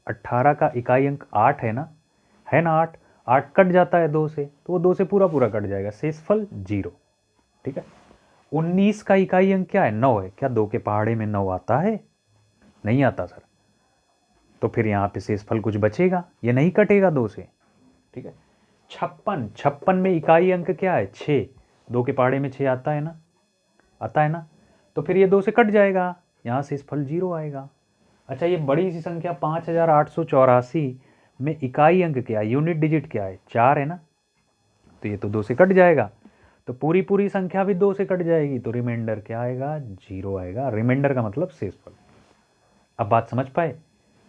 18 का इकाई अंक 8 है ना 8, 8 कट जाता है 2 से, तो वो 2 से पूरा पूरा कट जाएगा, शेषफल 0। ठीक है। 19 का इकाई अंक क्या है, 9 है, क्या 2 के पहाड़े में 9 आता है, नहीं आता सर, तो फिर यहाँ पे शेषफल कुछ बचेगा, ये नहीं कटेगा 2 से। ठीक है। 56 में इकाई अंक क्या है, 6, 2 के पहाड़े में 6 आता है ना, आता है ना, तो फिर ये 2 से कट जाएगा, यहाँ शेषफल 0 आएगा। अच्छा, ये बड़ी सी संख्या 5884 में इकाई अंक क्या है, यूनिट डिजिट क्या है, 4 है ना, तो ये तो 2 से कट जाएगा, तो पूरी पूरी संख्या भी 2 से कट जाएगी, तो रिमाइंडर क्या आएगा, 0 आएगा। रिमाइंडर का मतलब शेषफल। अब बात समझ पाए?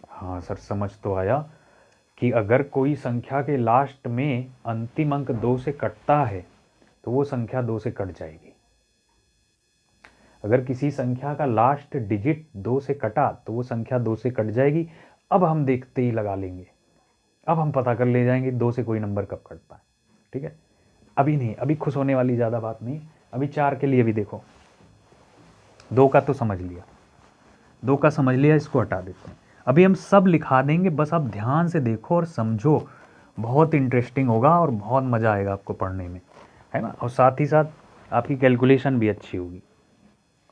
हाँ सर, समझ तो आया कि अगर कोई संख्या के लास्ट में अंतिम अंक 2 से कटता है तो वो संख्या 2 से कट जाएगी। अगर किसी संख्या का लास्ट डिजिट 2 से कटा तो वो संख्या 2 से कट जाएगी। अब हम देखते ही लगा लेंगे, अब हम पता कर ले जाएंगे 2 से कोई नंबर कब कटता है। ठीक है, अभी नहीं, अभी खुश होने वाली ज़्यादा बात नहीं, अभी 4 के लिए भी देखो। 2 का तो समझ लिया, 2 का समझ लिया, इसको हटा देते हैं। अभी हम सब लिखा देंगे, बस आप ध्यान से देखो और समझो, बहुत इंटरेस्टिंग होगा और बहुत मज़ा आएगा आपको पढ़ने में, है ना। और साथ ही साथ आपकी कैलकुलेशन भी अच्छी होगी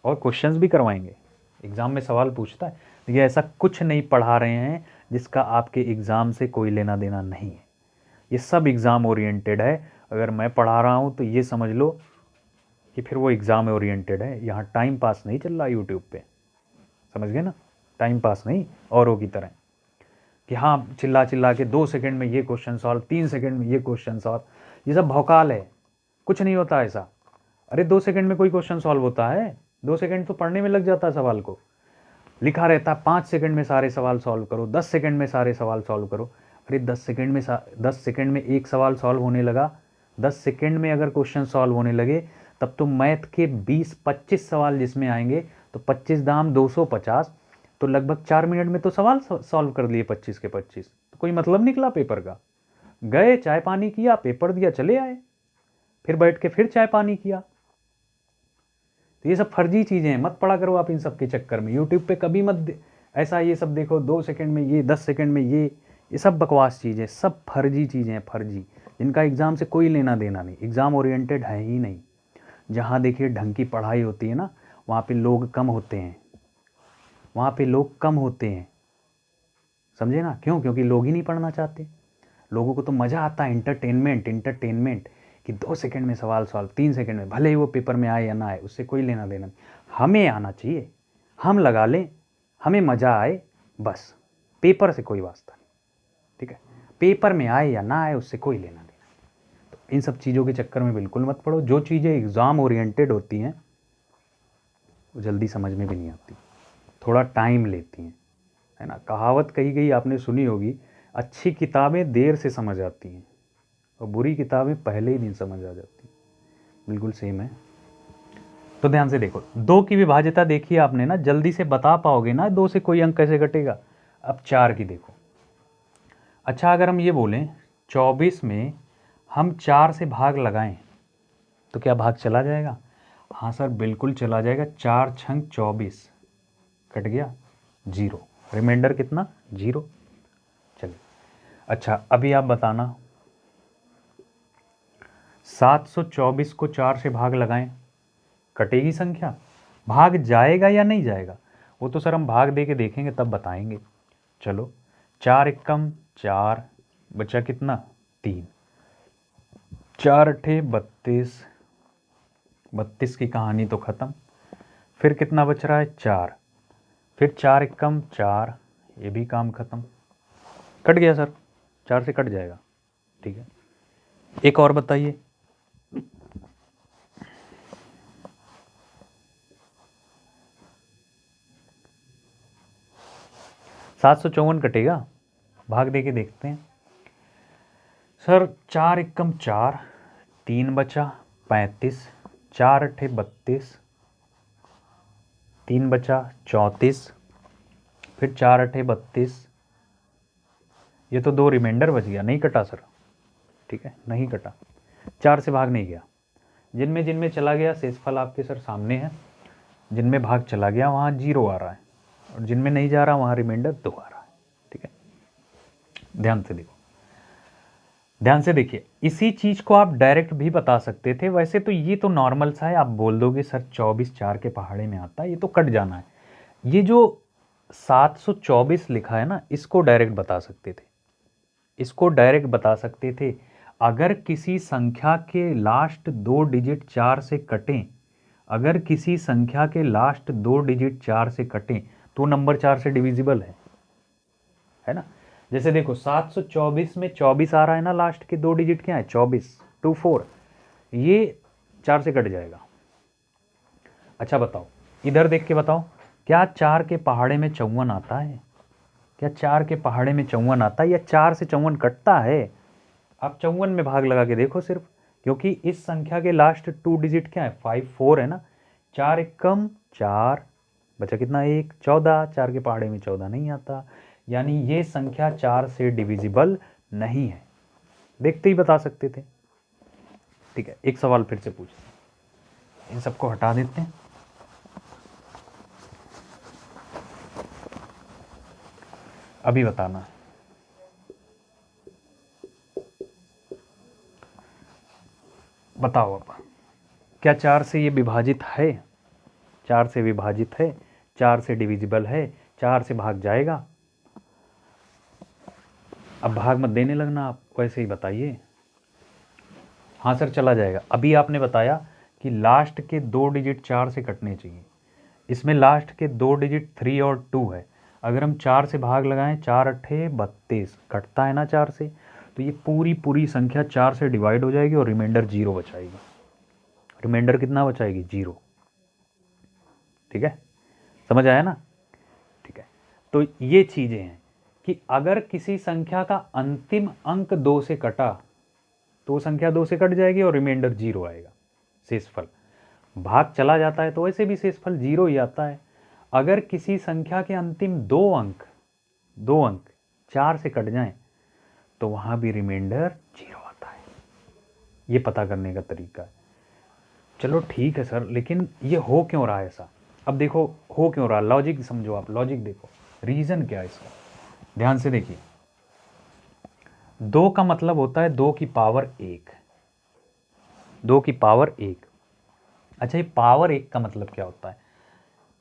और क्वेश्चंस भी करवाएंगे। एग्ज़ाम में सवाल पूछता है, देखिए ऐसा कुछ नहीं पढ़ा रहे हैं जिसका आपके एग्ज़ाम से कोई लेना देना नहीं है, ये सब एग्ज़ाम ओरिएंटेड है। अगर मैं पढ़ा रहा हूँ तो ये समझ लो कि फिर वो एग्ज़ाम ओरिएंटेड है, यहाँ टाइम पास नहीं चल रहा यूट्यूब पे, समझ गए ना, टाइम पास नहीं औरों की तरह कि हाँ चिल्ला चिल्ला के 2 सेकंड में ये क्वेश्चन सॉल्व, 3 सेकंड में ये क्वेश्चन सॉल्व, ये सब भौकाल है, कुछ नहीं होता ऐसा। अरे 2 सेकंड में कोई क्वेश्चन सॉल्व होता है, 2 सेकंड तो पढ़ने में लग जाता है सवाल को, लिखा रहता है 5 सेकंड में सारे सवाल सॉल्व करो, 10 सेकंड में सारे सवाल सॉल्व करो। अरे 10 सेकंड में एक सवाल सॉल्व होने लगा, 10 सेकंड में अगर क्वेश्चन सॉल्व होने लगे तब तो मैथ के 20-25 सवाल जिसमें आएंगे, तो 25 दाम 250, तो लगभग 4 मिनट में तो सवाल सॉल्व कर लिए 25 के 25, तो कोई मतलब निकला पेपर का। गए, चाय पानी किया, पेपर दिया, चले आए, फिर बैठ के फिर चाय पानी किया। तो ये सब फर्जी चीज़ें हैं, मत पढ़ा करो आप इन सब के चक्कर में। यूट्यूब पे कभी मत ऐसा ये सब देखो 2 सेकंड में ये, 10 सेकंड में ये सब बकवास चीज़ें, सब फर्जी चीज़ें हैं, फर्जी, जिनका एग्ज़ाम से कोई लेना देना नहीं, एग्ज़ाम ओरिएंटेड है ही नहीं। जहाँ देखिए ढंग की पढ़ाई होती है ना, वहाँ पे लोग कम होते हैं, वहाँ पे लोग कम होते हैं, समझे ना। क्यों? क्योंकि लोग ही नहीं पढ़ना चाहते। लोगों को तो मज़ा आता है, इंटरटेनमेंट कि 2 सेकंड में सवाल सॉल्व, 3 सेकंड में, भले ही वो पेपर में आए या ना आए, उससे कोई लेना देना नहीं। हमें आना चाहिए, हम लगा लें, हमें मज़ा आए, बस, पेपर से कोई वास्ता नहीं। ठीक है, पेपर में आए या ना आए उससे कोई लेना देना। तो इन सब चीज़ों के चक्कर में बिल्कुल मत पढ़ो। जो चीज़ें एग्ज़ाम ओरिएंटेड होती हैं वो जल्दी समझ में भी नहीं आती, थोड़ा टाइम लेती हैं, है ना। कहावत कही गई आपने सुनी होगी, अच्छी किताबें देर से समझ आती हैं और बुरी किताबें पहले ही दिन समझ आ जाती, बिल्कुल सेम है। तो ध्यान से देखो, 2 की विभाज्यता देखिए आपने ना, जल्दी से बता पाओगे ना 2 से कोई अंक कैसे घटेगा। अब 4 की देखो। अच्छा, अगर हम ये बोलें 24 में हम 4 से भाग लगाएं तो क्या भाग चला जाएगा? हाँ सर, बिल्कुल चला जाएगा। 4 छंग 24 कट गया, 0, रिमाइंडर कितना, 0। चलिए, अच्छा अभी आप बताना, 724 को 4 से भाग लगाएं, कटेगी संख्या, भाग जाएगा या नहीं जाएगा? वो तो सर हम भाग दे के देखेंगे तब बताएंगे। चलो, 4 एकम 4, बचा कितना, 3, 4 अठे 32, 32 की कहानी तो ख़त्म। फिर कितना बच रहा है, 4, फिर 4 एकम 4, ये भी काम ख़त्म, कट गया सर, 4 से कट जाएगा। ठीक है, एक और बताइए, 754 कटेगा, भाग दे के देखते हैं। सर 4 एकम 4, 3 बचा 35, 4 अठे 32, 3 बचा 34, फिर 4 अठे 32, ये तो 2 रिमाइंडर बच गया, नहीं कटा सर। ठीक है, नहीं कटा, 4 से भाग नहीं गया। जिनमें जिनमें चला गया शेषफल आपके सर सामने है, जिनमें भाग चला गया वहाँ 0 आ रहा है, और जिनमें नहीं जा रहा वहाँ रिमाइंडर 2 आ रहा है। ठीक है, ध्यान से देखो, ध्यान से देखिए, इसी चीज को आप डायरेक्ट भी बता सकते थे। वैसे तो ये तो नॉर्मल सा है, आप बोल दोगे सर 24 4 के पहाड़े में आता है, ये तो कट जाना है। ये जो 724 लिखा है ना, इसको डायरेक्ट बता सकते थे, इसको डायरेक्ट बता सकते थे। अगर किसी संख्या के लास्ट 2 डिजिट 4 से कटें, अगर किसी संख्या के लास्ट 2 डिजिट 4 से कटें तो नंबर 4 से डिविजिबल है ना। जैसे देखो 724 में 24 आ रहा है ना, लास्ट के 2 डिजिट क्या है, 24 24, ये 4 से कट जाएगा। अच्छा बताओ, इधर देख के बताओ, क्या 4 के पहाड़े में 54 आता है? क्या 4 के पहाड़े में 54 आता है, या 4 से 54 कटता है? आप 54 में भाग लगा के देखो सिर्फ, क्योंकि इस संख्या के लास्ट 2 डिजिट क्या है, 5 4 है ना। 4 एक कम 4, बचा कितना, 1 14, 4 के पहाड़े में 14 नहीं आता, यानी ये संख्या 4 से डिविजिबल नहीं है। देखते ही बता सकते थे। ठीक है, एक सवाल फिर से पूछते हैं, इन सबको हटा देते हैं। अभी बताना, बताओ अब, क्या 4 से ये विभाजित है? 4 से विभाजित है, 4 से डिविजिबल है, 4 से भाग जाएगा? अब भाग मत देने लगना, आप वैसे ही बताइए। हाँ सर चला जाएगा। अभी आपने बताया कि लास्ट के 2 डिजिट 4 से कटने चाहिए, इसमें लास्ट के 2 डिजिट 3 और 2 है। अगर हम 4 से भाग लगाएं, 4 अट्ठे 32, कटता है ना 4 से, तो ये पूरी संख्या 4 से डिवाइड हो जाएगी और रिमाइंडर 0 बचाएगी। रिमाइंडर कितना बचाएगी, 0। ठीक है, समझ आया ना? ठीक है, तो ये चीज़ें हैं कि अगर किसी संख्या का अंतिम अंक 2 से कटा तो संख्या 2 से कट जाएगी और रिमाइंडर 0 आएगा, शेषफल। भाग चला जाता है तो ऐसे भी शेषफल 0 ही आता है। अगर किसी संख्या के अंतिम 2 अंक 4 से कट जाएं तो वहां भी रिमाइंडर 0 आता है। ये पता करने का तरीका है। चलो ठीक है सर, लेकिन ये हो क्यों रहा है ऐसा? अब देखो हो क्यों रहा, लॉजिक समझो आप, लॉजिक देखो, रीजन क्या है इसका। ध्यान से देखिए, 2 का मतलब होता है 2 की पावर 1, 2 की पावर 1। अच्छा, ये पावर 1 का मतलब क्या होता है?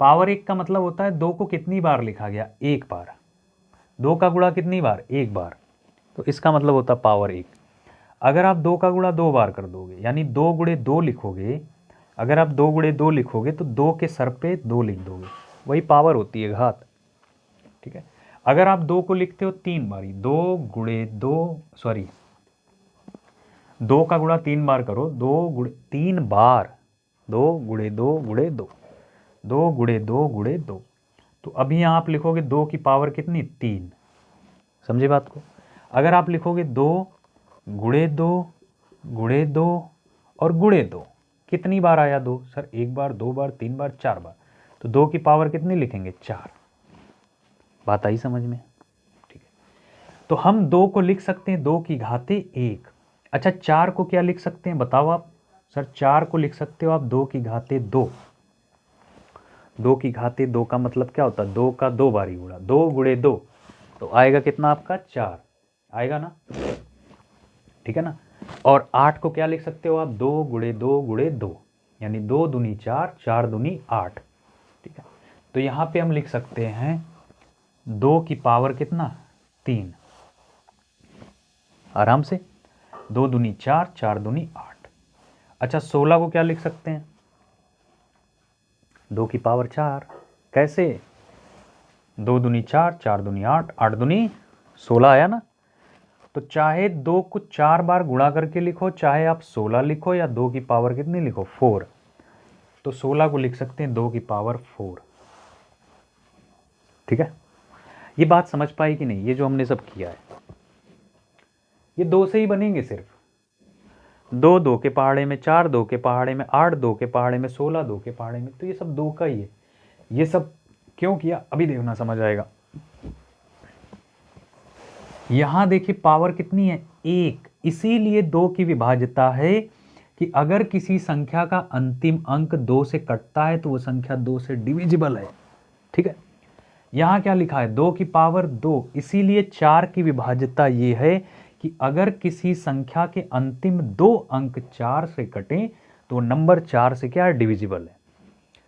पावर 1 का मतलब होता है 2 को कितनी बार लिखा गया, 1 बार। 2 का गुणा कितनी बार, 1 बार, तो इसका मतलब होता है पावर 1। अगर आप 2 का गुणा 2 बार कर दोगे, यानी 2 गुणे 2 लिखोगे, अगर आप 2 गुणे 2 लिखोगे तो 2 के सर पे 2 लिख दोगे, वही पावर होती है, घात। ठीक है, अगर आप 2 को लिखते हो 3 बारी, 2 गुणे 2, सॉरी 2 का गुणा 3 बार करो, 2 गुणे 3 बार, 2 गुणे 2 गुणे 2, 2 गुणे 2 गुणे 2, तो अभी यहाँ आप लिखोगे 2 की पावर कितनी, 3। समझे बात को? अगर आप लिखोगे 2 गुणे 2 गुणे 2 और गुणे 2, कितनी बार आया 2? सर 1 बार, 2 बार, 3 बार, 4 बार, तो 2 की पावर कितनी लिखेंगे, 4। बात आई समझ में? ठीक है, तो हम 2 को लिख सकते हैं 2 की घाते 1। अच्छा, 4 को क्या लिख सकते हैं बताओ आप? सर 4 को लिख सकते हो आप 2 की घाते 2। 2 की घाते 2 का मतलब क्या होता है, 2 का 2 बारी गुणा, 2 गुणे 2, तो आएगा कितना आपका, 4 आएगा ना। ठीक है ना। और 8 को क्या लिख सकते हो आप, 2 गुणे 2 गुणे 2, यानी 2 दूनी 4, 4 दूनी 8। ठीक है, तो यहाँ पे हम लिख सकते हैं 2 की पावर कितना, 3, आराम से। 2 दूनी 4, 4 दूनी 8। अच्छा, 16 को क्या लिख सकते हैं, 2 की पावर 4, कैसे, 2 दूनी 4, 4 दूनी 8, 8 दूनी 16 आया ना। तो चाहे 2 को 4 बार गुणा करके लिखो, चाहे आप 16 लिखो, या 2 की पावर कितनी लिखो, 4, तो 16 को लिख सकते हैं 2 की पावर 4। ठीक है, ये बात समझ पाई कि नहीं? ये जो हमने सब किया है ये 2 से ही बनेंगे सिर्फ। 2 2 के पहाड़े में, 4 2 के पहाड़े में, 8 2 के पहाड़े में, 16 2 के पहाड़े में, तो ये सब 2 का ही है। ये सब क्यों किया अभी देखना, समझ आएगा। यहां देखिए पावर कितनी है, 1, इसीलिए 2 की विभाज्यता है कि अगर किसी संख्या का अंतिम अंक 2 से कटता है तो वो संख्या 2 से डिविजिबल है। ठीक है, यहाँ क्या लिखा है 2 की पावर 2, इसीलिए 4 की विभाज्यता ये है कि अगर किसी संख्या के अंतिम 2 अंक 4 से कटें तो नंबर 4 से क्या है, डिविजिबल है।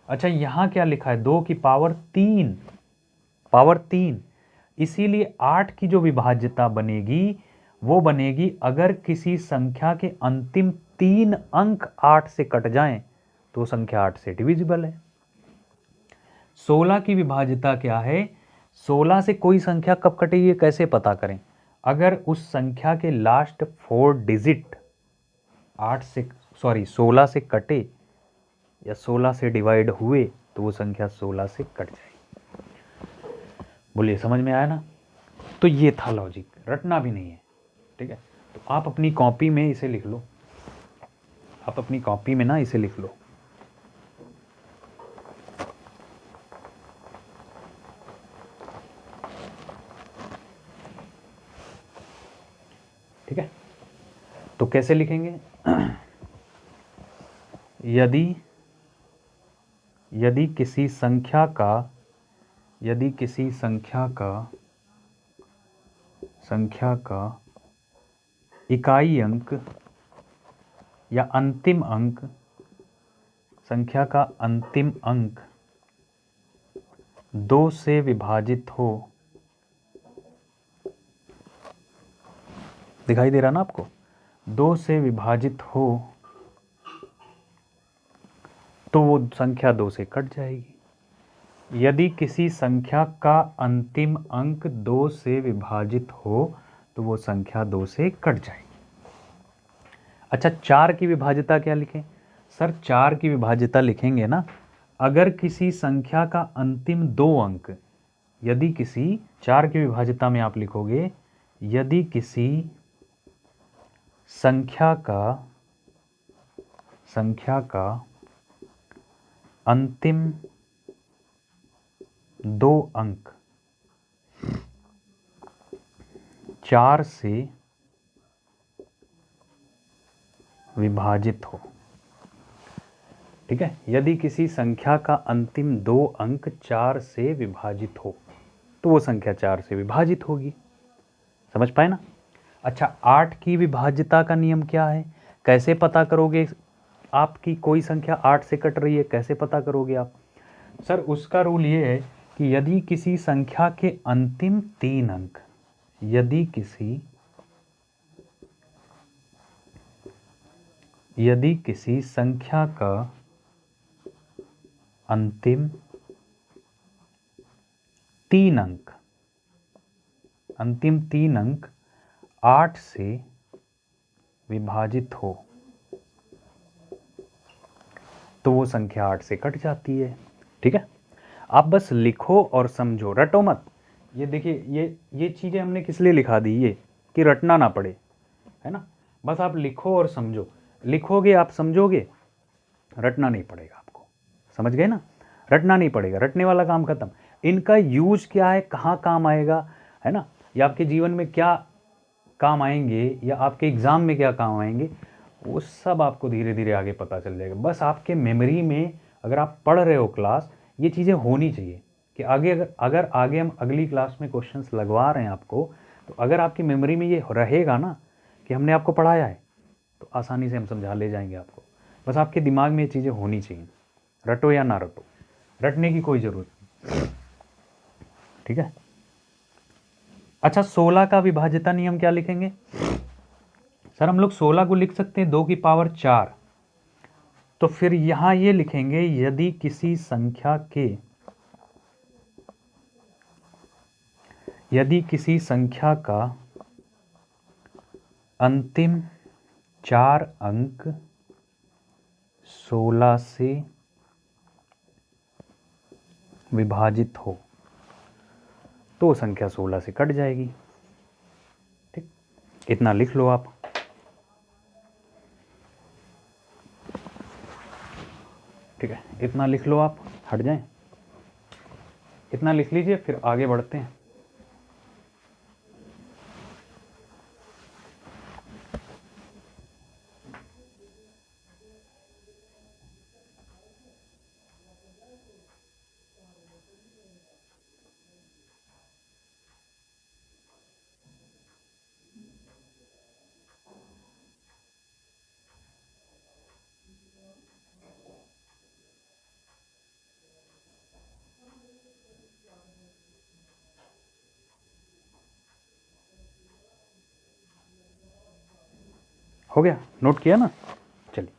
अच्छा यहाँ क्या लिखा है 2 की पावर 3, पावर 3, इसीलिए 8 की जो विभाज्यता बनेगी वो बनेगी अगर किसी संख्या के अंतिम 3 अंक 8 से कट जाएं तो संख्या 8 से डिविजिबल है। 16 की विभाज्यता क्या है, 16 से कोई संख्या कब कटेगी कैसे पता करें, अगर उस संख्या के लास्ट 4 डिजिट 16 से कटे या 16 से डिवाइड हुए तो वो संख्या 16 से कट जाएगी। बोलिए समझ में आया ना। तो ये था लॉजिक, रटना भी नहीं है, ठीक है। तो आप अपनी कॉपी में इसे लिख लो, आप अपनी कॉपी में ना इसे लिख लो। ठीक है, तो कैसे लिखेंगे यदि किसी संख्या का इकाई अंक या अंतिम अंक, संख्या का अंतिम अंक 2 से विभाजित हो, दिखाई दे रहा ना आपको, 2 से विभाजित हो तो वो संख्या 2 से कट जाएगी। यदि किसी संख्या का अंतिम अंक 2 से विभाजित हो तो वो संख्या 2 से कट जाएगी। अच्छा 4 की विभाज्यता क्या लिखें, सर 4 की विभाज्यता लिखेंगे ना, अगर किसी संख्या का अंतिम 2 अंक, यदि किसी 4 की विभाज्यता में आप लिखोगे यदि किसी संख्या का अंतिम 2 अंक 4 से विभाजित हो, ठीक है, यदि किसी संख्या का अंतिम 2 अंक 4 से विभाजित हो तो वो संख्या 4 से विभाजित होगी। समझ पाए ना। अच्छा 8 की विभाज्यता का नियम क्या है, कैसे पता करोगे आपकी कोई संख्या 8 से कट रही है, कैसे पता करोगे आप, सर उसका रूल ये है कि यदि किसी संख्या के अंतिम 3 अंक, यदि किसी संख्या का अंतिम 3 अंक, 8 से विभाजित हो तो वो संख्या 8 से कट जाती है। ठीक है, आप बस लिखो और समझो, रटो मत। ये देखिए ये चीज़ें हमने किस लिए लिखा दी, ये कि रटना ना पड़े, है ना। बस आप लिखो और समझो, लिखोगे आप समझोगे, रटना नहीं पड़ेगा आपको। समझ गए ना, रटना नहीं पड़ेगा, रटने वाला काम खत्म। इनका यूज क्या है, कहाँ काम आएगा, है ना, या आपके जीवन में क्या काम आएंगे या आपके एग्ज़ाम में क्या काम आएंगे, वो सब आपको धीरे धीरे आगे पता चल जाएगा। बस आपके मेमोरी में अगर आप पढ़ रहे हो क्लास, ये चीज़ें होनी चाहिए कि आगे अगर आगे हम अगली क्लास में क्वेश्चंस लगवा रहे हैं आपको, तो अगर आपकी मेमोरी में ये रहेगा ना कि हमने आपको पढ़ाया है, तो आसानी से हम समझा ले जाएंगे आपको। बस आपके दिमाग में ये चीज़ें होनी चाहिए, रटो या ना रटो, रटने की कोई ज़रूरत नहीं। ठीक है, अच्छा 16 का विभाज्यता नियम क्या लिखेंगे, सर हम लोग 16 को लिख सकते हैं 2 की पावर 4, तो फिर यहां ये लिखेंगे यदि किसी संख्या का अंतिम 4 अंक 16 से विभाजित हो तो संख्या 16 से कट जाएगी। ठीक, इतना लिख लो आप। ठीक है, इतना लिख लो आप, हट जाएं, इतना लिख लीजिए, फिर आगे बढ़ते हैं। हो गया, नोट किया ना? चलिए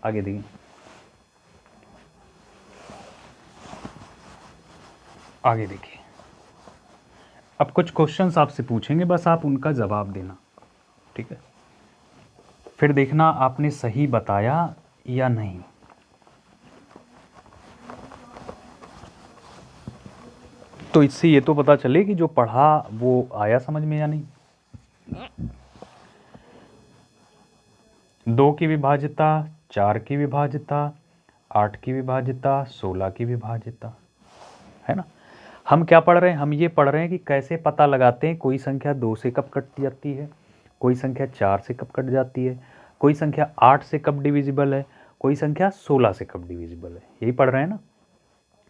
आगे देखिए, आगे देखिए। अब कुछ क्वेश्चंस आपसे पूछेंगे, बस आप उनका जवाब देना, ठीक है? फिर देखना आपने सही बताया या नहीं। तो इससे ये तो पता चले कि जो पढ़ा वो आया समझ में या नहीं। 2 की विभाज्यता, 4 की विभाज्यता, 8 की विभाज्यता, 16 की विभाज्यता, है ना? हम क्या पढ़ रहे हैं? हम ये पढ़ रहे हैं कि कैसे पता लगाते हैं कोई संख्या 2 से कब कट जाती है, कोई संख्या 4 से कब कट जाती है, कोई संख्या 8 से कब डिविजिबल है, कोई संख्या 16 से कब डिविजिबल है। यही पढ़ रहे हैं ना?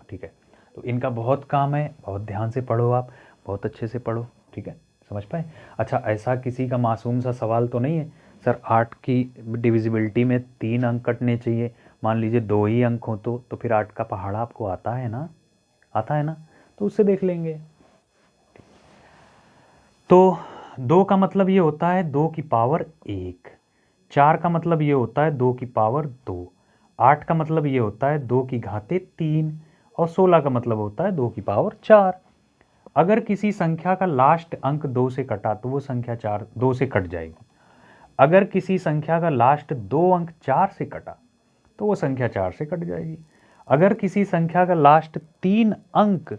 ठीक है, तो इनका बहुत काम है, बहुत ध्यान से पढ़ो आप, बहुत अच्छे से पढ़ो, ठीक है? समझ पाए? अच्छा, ऐसा किसी का मासूम सा सवाल तो नहीं है सर 8 की डिविजिबिलिटी में 3 अंक कटने चाहिए, मान लीजिए 2 ही अंक हो तो फिर 8 का पहाड़ा आपको आता है ना? आता है ना? तो उससे देख लेंगे। तो 2 का मतलब ये होता है 2 की पावर 1, 4 का मतलब ये होता है 2 की पावर 2, 8 का मतलब ये होता है 2 की घाते 3 और 16 का मतलब होता है 2 की पावर 4। अगर किसी संख्या का लास्ट अंक 2 से कटा तो वो संख्या 2 से कट जाएगी। अगर किसी संख्या का लास्ट 2 अंक 4 से कटा तो वो संख्या 4 से कट जाएगी। अगर किसी संख्या का लास्ट 3 अंक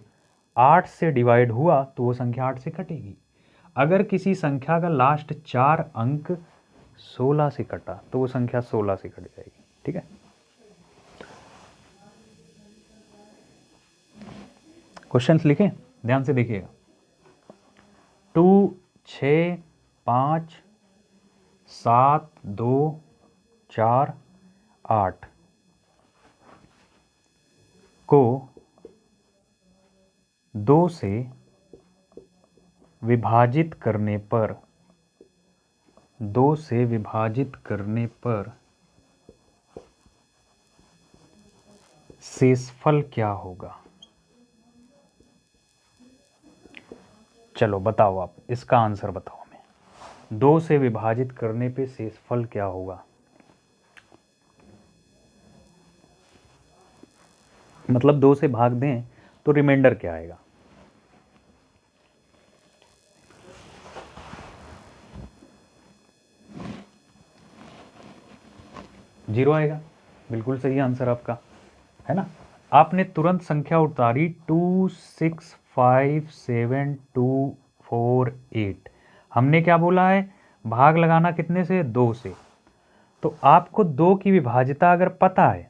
8 से डिवाइड हुआ तो वो संख्या 8 से कटेगी। अगर किसी संख्या का लास्ट 4 अंक 16 से कटा तो वो संख्या 16 से कट जाएगी, ठीक है? क्वेश्चंस लिखें, ध्यान से देखिएगा। 2, 6, 5, 7, 2, 4, 8 को 2 से विभाजित करने पर 2 से विभाजित करने पर शेषफल क्या होगा? चलो बताओ, आप इसका आंसर बताओ हमें। 2 से विभाजित करने पे शेषफल क्या होगा? मतलब 2 से भाग दें तो रिमाइंडर क्या आएगा? जीरो आएगा। बिल्कुल सही आंसर आपका, है ना? आपने तुरंत संख्या उतारी 2, 6, 5, 7, 2, 4, 8। हमने क्या बोला है? भाग लगाना कितने से? 2 से। तो आपको 2 की विभाज्यता अगर पता है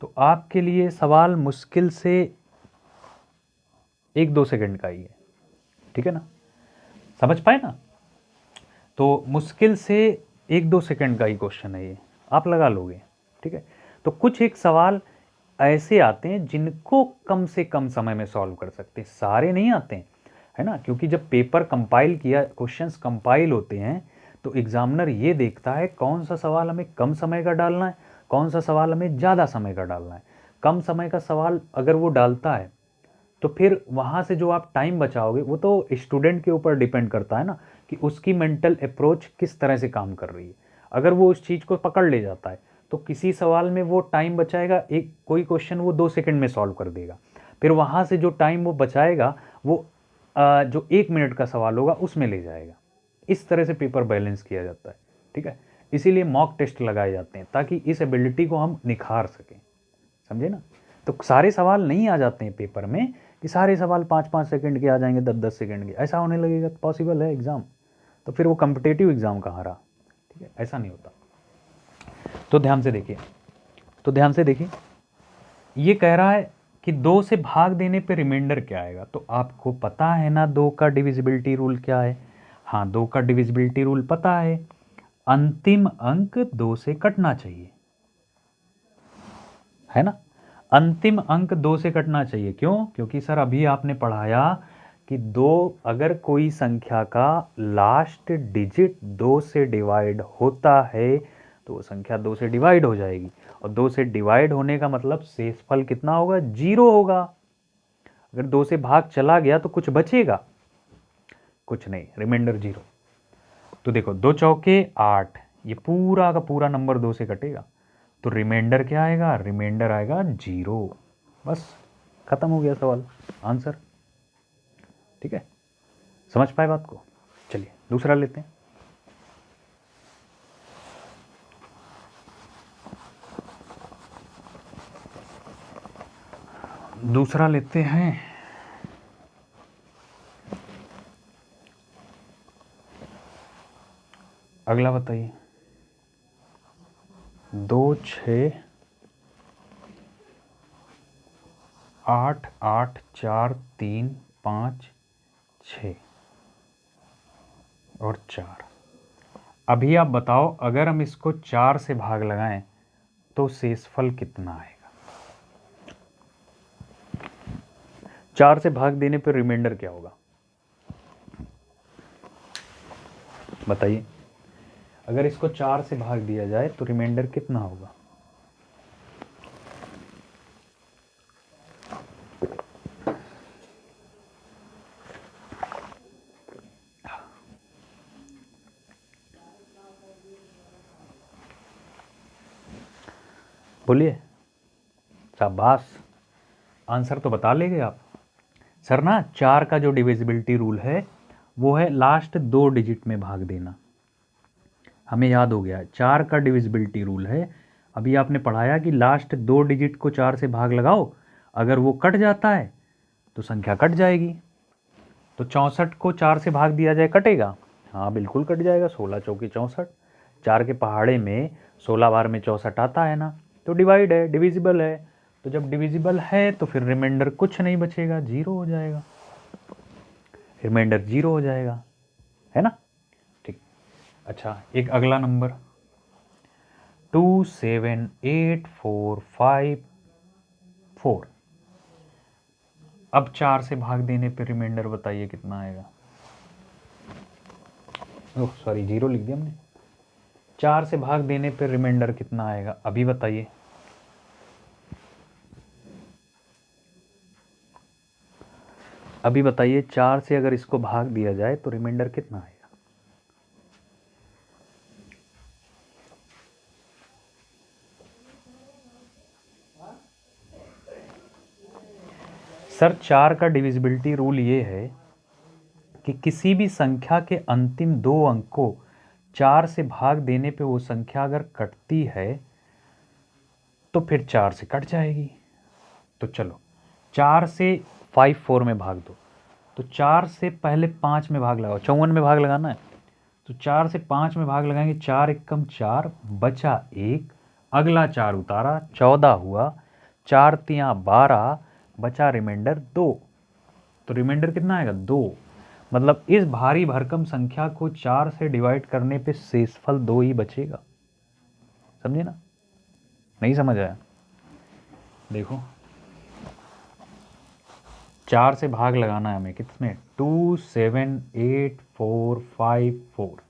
तो आपके लिए सवाल मुश्किल से 1-2 सेकंड का ही है, ठीक है ना? समझ पाए ना? तो मुश्किल से 1-2 सेकंड का ही क्वेश्चन है ये, आप लगा लोगे, ठीक है? तो कुछ एक सवाल ऐसे आते हैं जिनको कम से कम समय में सॉल्व कर सकते हैं, सारे नहीं आते हैं, है ना? क्योंकि जब पेपर कंपाइल किया, क्वेश्चंस कंपाइल होते हैं तो एग्जामिनर ये देखता है कौन सा सवाल हमें कम समय का डालना है, कौन सा सवाल हमें ज़्यादा समय का डालना है। कम समय का सवाल अगर वो डालता है तो फिर वहाँ से जो आप टाइम बचाओगे वो तो स्टूडेंट के ऊपर डिपेंड करता है ना, कि उसकी मेंटल अप्रोच किस तरह से काम कर रही है। अगर वो उस चीज़ को पकड़ ले जाता है तो किसी सवाल में वो टाइम बचाएगा, एक कोई क्वेश्चन वो 2 सेकंड में सॉल्व कर देगा, फिर वहाँ से जो टाइम वो बचाएगा वो जो 1 मिनट का सवाल होगा उसमें ले जाएगा। इस तरह से पेपर बैलेंस किया जाता है, ठीक है? इसीलिए मॉक टेस्ट लगाए जाते हैं ताकि इस एबिलिटी को हम निखार सकें, समझे ना? तो सारे सवाल नहीं आ जाते हैं पेपर में कि सारे सवाल 5-5 सेकंड के आ जाएंगे, 10-10 सेकंड के। ऐसा होने लगेगा तो पॉसिबल है एग्ज़ाम, तो फिर वो कॉम्पिटेटिव एग्ज़ाम कहाँ रहा, ठीक है? ऐसा नहीं होता। तो ध्यान से देखिए, तो ध्यान से देखिए, ये कह रहा है कि 2 से भाग देने पे रिमाइंडर क्या आएगा? तो आपको पता है ना 2 का डिविजिबिलिटी रूल क्या है? हाँ, 2 का डिविजिबिलिटी रूल पता है, अंतिम अंक 2 से कटना चाहिए, है ना? अंतिम अंक 2 से कटना चाहिए। क्यों? क्योंकि सर अभी आपने पढ़ाया कि 2, अगर कोई संख्या का लास्ट डिजिट 2 से डिवाइड होता है तो वो संख्या 2 से डिवाइड हो जाएगी, और 2 से डिवाइड होने का मतलब शेषफल कितना होगा? 0 होगा। अगर 2 से भाग चला गया तो कुछ बचेगा? कुछ नहीं, रिमाइंडर 0। तो देखो 2 चौके 8, ये पूरा का पूरा नंबर 2 से कटेगा, तो रिमाइंडर क्या आएगा, रिमाइंडर आएगा 0। बस खत्म हो गया सवाल, आंसर। ठीक है, समझ पाए बात को। चलिए दूसरा लेते हैं। दूसरा लेते हैं, अगला बताइए। 2 6 8 8 4 3 5 6 और 4। अभी आप बताओ, अगर हम इसको 4 से भाग लगाएं तो शेषफल कितना आएगा? 4 से भाग देने पर रिमाइंडर क्या होगा बताइए। अगर इसको 4 से भाग दिया जाए तो रिमाइंडर कितना होगा? बोलिए, शाबाश, आंसर तो बता लेंगे आप। सर ना 4 का जो डिविजिबिलिटी रूल है वो है लास्ट 2 डिजिट में भाग देना, हमें याद हो गया। 4 का डिविजिबिलिटी रूल है, अभी आपने पढ़ाया कि लास्ट 2 डिजिट को 4 से भाग लगाओ, अगर वो कट जाता है तो संख्या कट जाएगी। तो 64 को 4 से भाग दिया जाए, कटेगा? हाँ बिल्कुल कट जाएगा, 16 चौकी 64। 4 के पहाड़े में 16 बार में 64 आता है ना, तो डिवाइड है, डिविजिबल है। तो जब डिविजिबल है तो फिर रिमाइंडर कुछ नहीं बचेगा, 0 हो जाएगा, रिमाइंडर 0 हो जाएगा, है ना। ठीक, अच्छा एक अगला नंबर 2 7 8 4 5 4। अब 4 से भाग देने पे रिमाइंडर बताइए कितना आएगा। ओह सॉरी, 0 लिख दिया हमने। 4 से भाग देने पे रिमाइंडर कितना आएगा अभी बताइए। अभी बताइए, 4 से अगर इसको भाग दिया जाए तो रिमाइंडर कितना आएगा? सर 4 का डिविजिबिलिटी रूल ये है कि किसी भी संख्या के अंतिम 2 अंक को 4 से भाग देने पे वो संख्या अगर कटती है तो फिर 4 से कट जाएगी। तो चलो 4 से 5 4 में भाग दो, तो 4 से पहले 5 में भाग लगाओ, 54 में भाग लगाना है। तो 4 से 5 में भाग लगाएंगे, 4 एकम 4, बचा 1, अगला 4 उतारा, 14 हुआ, 4 तियाँ 12, बचा रिमाइंडर 2। तो रिमाइंडर कितना आएगा? 2। मतलब इस भारी भरकम संख्या को 4 से डिवाइड करने पे शेषफल 2 ही बचेगा। समझे ना? नहीं समझ आया? देखो 4 से भाग लगाना है हमें, कितने? 2 7 8 4 5 4।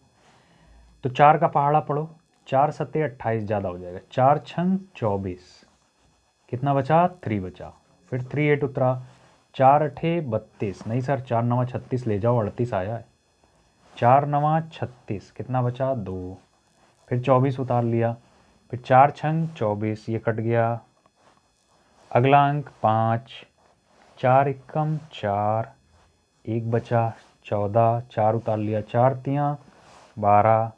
तो 4 का पहाड़ा पढ़ो, 4 सत्ते 28 ज़्यादा हो जाएगा, 4 छंग 24, कितना बचा? 3 बचा, फिर 3 8 उतरा, 4 अठे 32, नहीं सर 4 नवा 36 ले जाओ, 38 आया है, 4 नवा 36, कितना बचा? 2, फिर 24 उतार लिया, फिर 4 छंग 24, ये कट गया, अगला अंक 5, 4 एकम 4, 1 बचा 14, 4 उतार लिया, 4 तियाँ 12,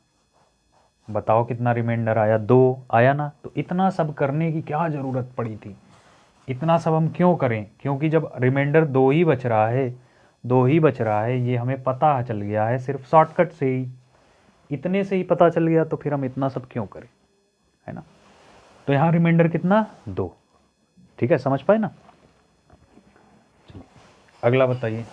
बताओ कितना रिमाइंडर आया? 2 आया ना। तो इतना सब करने की क्या ज़रूरत पड़ी थी? इतना सब हम क्यों करें? क्योंकि जब रिमाइंडर 2 ही बच रहा है, 2 ही बच रहा है, ये हमें पता चल गया है सिर्फ शॉर्टकट से ही, इतने से ही पता चल गया, तो फिर हम इतना सब क्यों करें, है ना। तो यहाँ रिमाइंडर कितना? 2। ठीक है, समझ पाए ना। अगला बताइए।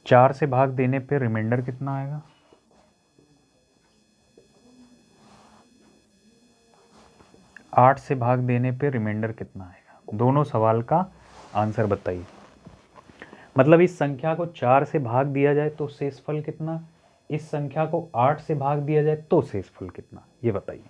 चार से भाग देने पे रिमाइंडर कितना आएगा? आठ से भाग देने पे रिमाइंडर कितना आएगा? दोनों सवाल का आंसर बताइए। मतलब इस संख्या को 4 से भाग दिया जाए तो शेषफल कितना? इस संख्या को 8 से भाग दिया जाए तो शेषफल कितना, ये बताइए।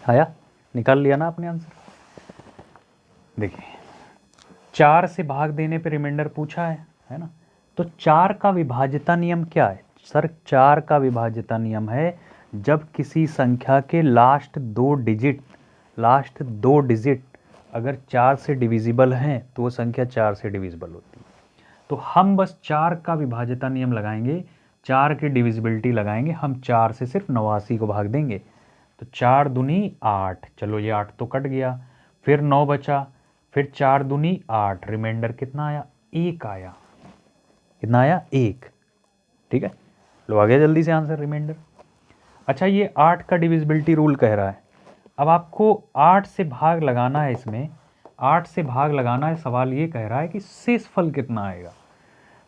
आया, निकाल लिया ना आपने आंसर। देखिए 4 से भाग देने पे रिमाइंडर पूछा है ना, तो 4 का विभाज्यता नियम क्या है सर? 4 का विभाज्यता नियम है जब किसी संख्या के लास्ट दो डिजिट अगर 4 से डिविजिबल हैं तो वो संख्या 4 से डिविजिबल होती है। तो हम बस 4 का विभाज्यता नियम लगाएंगे, 4 की डिविजिबिलिटी लगाएंगे, हम 4 से सिर्फ 89 को भाग देंगे। तो 4 दूनी 8, चलो ये 8 तो कट गया, फिर 9 बचा, फिर 4 दूनी 8, रिमाइंडर कितना आया? 1 आया। कितना आया? 1। ठीक है, लो आ गया जल्दी से आंसर, रिमाइंडर। अच्छा ये 8 का डिविजिबिलिटी रूल कह रहा है, अब आपको 8 से भाग लगाना है, इसमें 8 से भाग लगाना है। सवाल ये कह रहा है कि शेषफल कितना आएगा,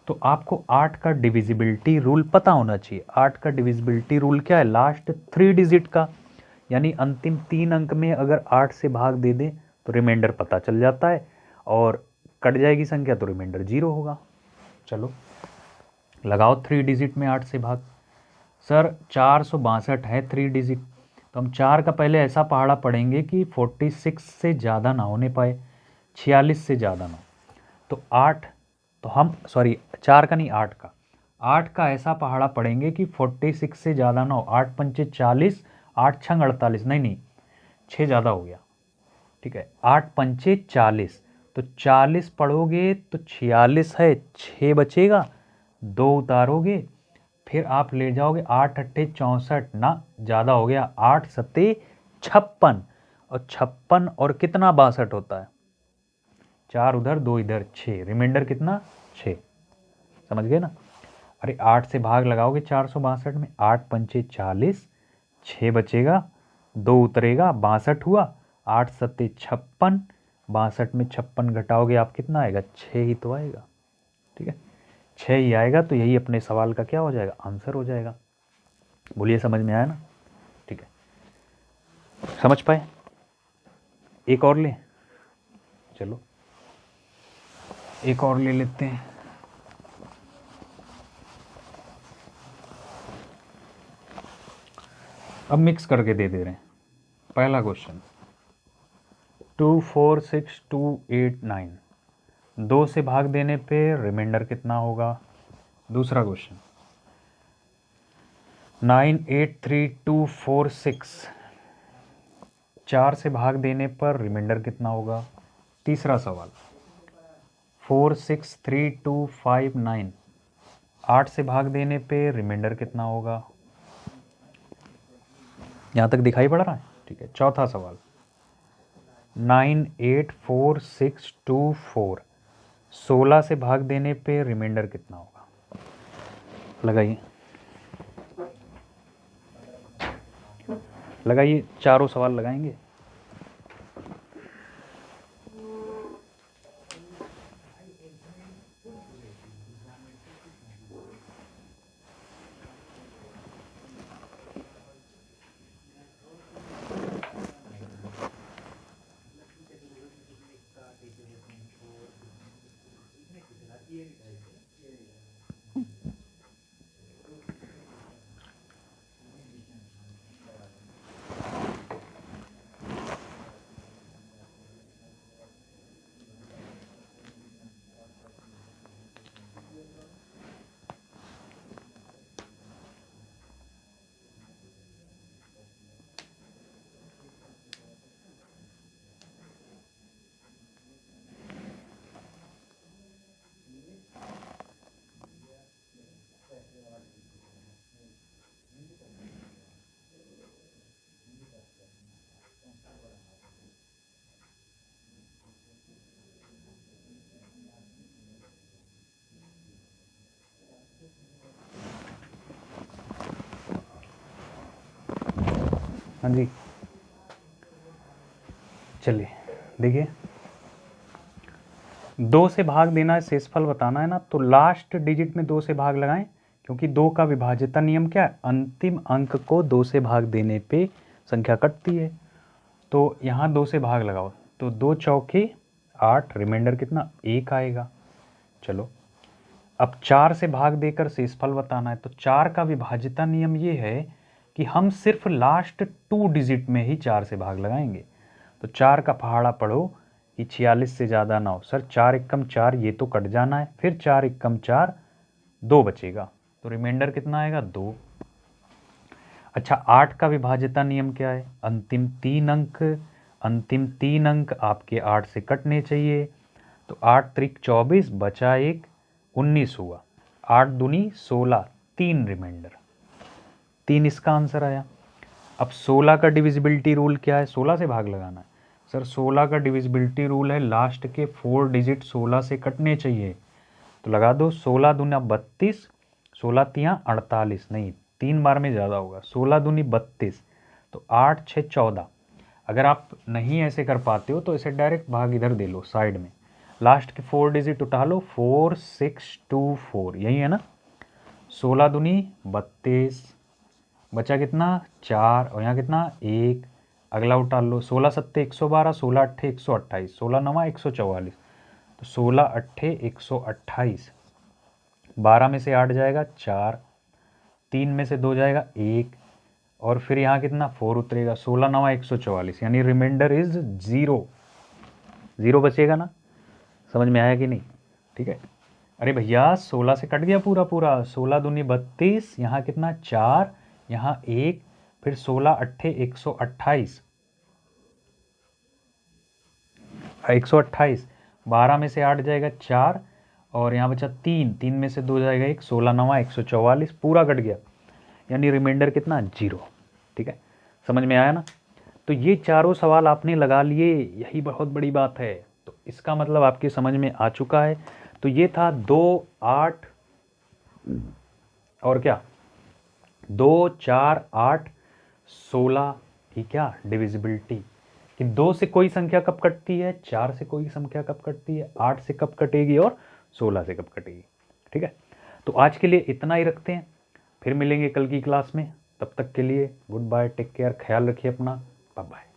तो आपको 8 का डिविजिबिलिटी रूल पता होना चाहिए। 8 का डिविजिबिलिटी रूल क्या है? लास्ट 3 डिजिट का, यानी अंतिम 3 अंक में अगर 8 से भाग दे दें तो रिमाइंडर पता चल जाता है, और कट जाएगी संख्या तो रिमाइंडर 0 होगा। चलो लगाओ 3 डिजिट में 8 से भाग। सर 462 है 3 डिजिट, तो हम 4 का पहले ऐसा पहाड़ा पढ़ेंगे कि 46 से ज़्यादा ना होने पाए, 46 से ज़्यादा ना। तो 8, तो हम सॉरी 4 का नहीं 8 का ऐसा पहाड़ा पढ़ेंगे कि 46 से ज़्यादा ना हो। 8 पंचे 40, 8 छंग 48, नहीं 6 ज़्यादा हो गया। ठीक है, 8 पंचे 40, तो 40 पढ़ोगे तो 46 है, 6 बचेगा, 2 उतारोगे, फिर आप ले जाओगे 8 अट्ठे 64, ना ज़्यादा हो गया, 8 सत्ते 56, और 56 और कितना 62 होता है, 4 उधर 2 इधर, 6, रिमाइंडर कितना? 6। समझ गए ना? अरे 8 से भाग लगाओगे 462 में, 8 पंचे 40, 6 बचेगा, 2 उतरेगा, 62 हुआ, 8 सत्ते 56, 62 में 56 घटाओगे आप कितना आएगा? 6 ही तो आएगा। ठीक है, 6 ही आएगा, तो यही अपने सवाल का क्या हो जाएगा? आंसर हो जाएगा। बोलिए समझ में आया ना? ठीक है, समझ पाए? एक और ले, चलो एक और ले लेते हैं। अब मिक्स करके दे रहे हैं। पहला क्वेश्चन 2 4 6 2 8 9, 2 से भाग देने पे रिमाइंडर कितना होगा? दूसरा क्वेश्चन 9 8 3 2 4 6, 4 से भाग देने पर रिमाइंडर कितना होगा? तीसरा सवाल 4 6 3 2 5 9, 8 से भाग देने पे रिमाइंडर कितना होगा? यहाँ तक दिखाई पड़ रहा है? ठीक है, चौथा सवाल 9 8 4 6 2 4, 16 से भाग देने पे रिमाइंडर कितना होगा? लगाइए लगाइए, चारों सवाल लगाएंगे। हाँ जी, चलिए देखिए, 2 से भाग देना है, शेषफल बताना है ना, तो लास्ट डिजिट में 2 से भाग लगाएं, क्योंकि 2 का विभाज्यता नियम क्या है, अंतिम अंक को 2 से भाग देने पे संख्या कटती है। तो यहाँ 2 से भाग लगाओ, तो 2 चौके 8, रिमाइंडर कितना 1 आएगा। चलो अब 4 से भाग देकर शेषफल बताना है, तो 4 का विभाज्यता नियम ये है कि हम सिर्फ लास्ट 2 डिजिट में ही 4 से भाग लगाएंगे। तो 4 का पहाड़ा पढ़ो कि 46 से ज़्यादा ना हो। सर 4 एकम 4, ये तो कट जाना है, फिर 4 एकम 4, 2 बचेगा, तो रिमाइंडर कितना आएगा 2। अच्छा 8 का विभाज्यता नियम क्या है, अंतिम तीन अंक आपके 8 से कटने चाहिए। तो 8 त्रिक 24, बचा 1, 19 हुआ, 8 दूनी 16, 3 रिमाइंडर, 3 इसका आंसर आया। अब 16 का डिविजिबिलिटी रूल क्या है, 16 से भाग लगाना है। सर 16 का डिविजिबिलिटी रूल है लास्ट के 4 डिजिट 16 से कटने चाहिए, तो लगा दो 16 दूना 32, 16 तियाँ 48, नहीं 3 बार में ज़्यादा होगा, 16 दूनी 32, तो 8 6 14। अगर आप नहीं ऐसे कर पाते हो तो इसे डायरेक्ट भाग इधर दे लो साइड में, लास्ट के 4 डिजिट उठा लो, 4 6 2 4, यही है ना। 16 दूनी 32, बचा कितना 4, और यहाँ कितना 1, अगला उठा लो, 16 सत्ते 112, 16 अट्ठे 128, 16 नवा 144, तो 16 अट्ठे 128, 12 में से 8 जाएगा 4, 3 में से 2 जाएगा 1, और फिर यहाँ कितना 4 उतरेगा, 16 नवा 144, यानी रिमाइंडर इज 0, 0 बचेगा ना। समझ में आया कि नहीं, ठीक है। अरे भैया 16 से कट गया पूरा पूरा, 16 दूनी 32, यहाँ कितना 4, यहाँ 1, फिर 16 अट्ठे 128, 128, 12 में से 8 जाएगा 4, और यहाँ बचा 3, 3 में से 2 जाएगा 1, 16 नवा 144, पूरा कट गया, यानी रिमाइंडर कितना 0, ठीक है। समझ में आया ना। तो ये चारों सवाल आपने लगा लिए, यही बहुत बड़ी बात है। तो इसका मतलब आपके समझ में आ चुका है। तो ये था 2 8 और क्या 2 4 8 16 की क्या डिविजिबिलिटी, कि 2 से कोई संख्या कब कटती है, 4 से कोई संख्या कब कटती है, 8 से कब कटेगी और 16 से कब कटेगी, ठीक है। तो आज के लिए इतना ही रखते हैं, फिर मिलेंगे कल की क्लास में। तब तक के लिए गुड बाय, टेक केयर, ख्याल रखिए अपना, बाय बाय।